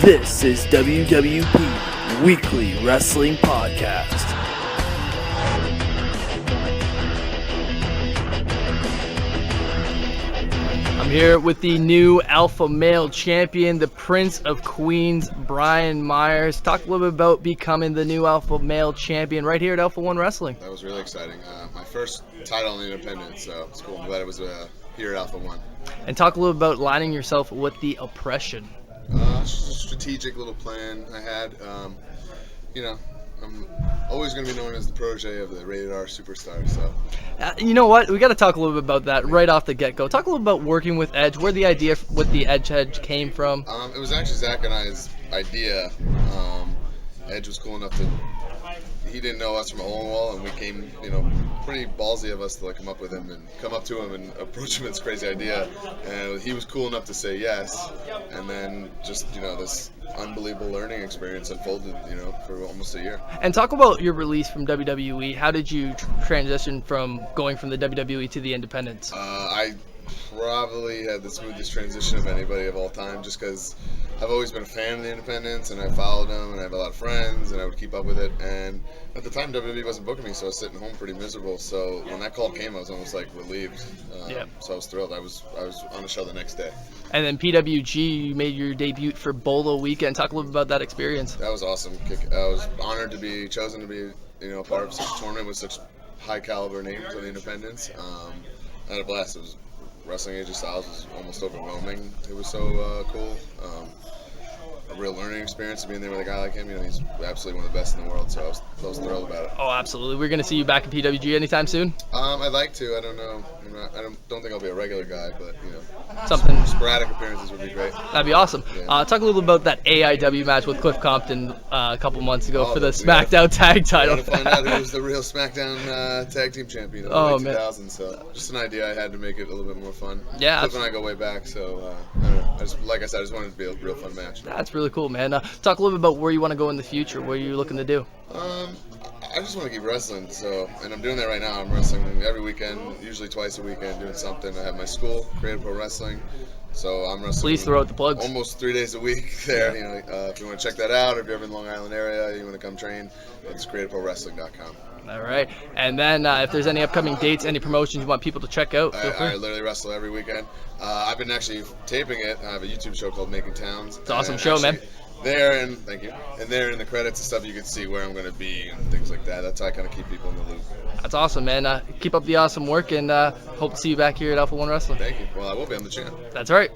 This is WWP Weekly Wrestling Podcast. I'm here with the new Alpha Male Champion, the Prince of Queens, Brian Myers. Talk a little bit about becoming the new Alpha Male Champion right here at Alpha-1 Wrestling. That was really exciting. My first title in independent, so it's cool. I'm glad it was here at Alpha-1. And talk a little about lining yourself with the oppression. Just a strategic little plan I had. I'm always going to be known as the protege of the rated R superstar. So, you know what? We got to talk a little bit about that right off the get-go. Talk a little about working with Edge, where the idea with the Edgeheads came from. It was actually Zack and I's idea. Edge was cool enough to. He didn't know us from a hole in the wall, and we came, pretty ballsy of us to come up to him and approach him with this crazy idea. And he was cool enough to say yes. And then just, this unbelievable learning experience unfolded, for almost a year. And talk about your release from WWE. How did you transition from going from the WWE to the independents? I probably had the smoothest transition of anybody of all time, just because I've always been a fan of the independents, and I followed them, and I have a lot of friends, and I would keep up with it. And at the time, WWE wasn't booking me, so I was sitting home pretty miserable. So when that call came, I was almost relieved. So I was thrilled. I was on the show the next day. And then PWG, you made your debut for Bolo Weekend. Talk a little bit about that experience. That was awesome. I was honored to be chosen to be, part of such a tournament with such high caliber names on the independents. I had a blast. It was wrestling AJ Styles was almost overwhelming. It was so cool. A real learning experience to be in there with a guy like him. He's absolutely one of the best in the world, so I was thrilled about it. Oh, absolutely. We're going to see you back in PWG anytime soon? I'd like to. I don't know. I don't think I'll be a regular guy, but, something sporadic appearances would be great. That'd be awesome. Yeah. Talk a little bit about that AIW match with Cliff Compton a couple months ago for the SmackDown Tag Title. To find out who was the real SmackDown Tag Team Champion in the late 2000s. So just an idea I had to make it a little bit more fun. Yeah. Cliff and I go way back, so I don't know. Like I said, I just wanted it to be a real fun match. That's really cool, man. Talk a little bit about where you want to go in the future. What are you looking to do? I just want to keep wrestling, and I'm doing that right now. I'm wrestling every weekend, usually twice a weekend, doing something. I have my school, Creative Pro Wrestling, so I'm wrestling. Please throw out the plugs. Almost 3 days a week there. If you want to check that out, or if you're ever in the Long Island area, you want to come train, it's creativeprowrestling.com. All right, and then if there's any upcoming dates, any promotions you want people to check out, feel free. I literally wrestle every weekend. I've been actually taping it. I have a YouTube show called Making Towns. It's an awesome show, man. Thank you. And there in the credits and stuff, you can see where I'm going to be and things like that. That's how I kind of keep people in the loop. That's awesome, man. Keep up the awesome work, and hope to see you back here at Alpha-1 Wrestling. Thank you. Well, I will be on the channel. That's right.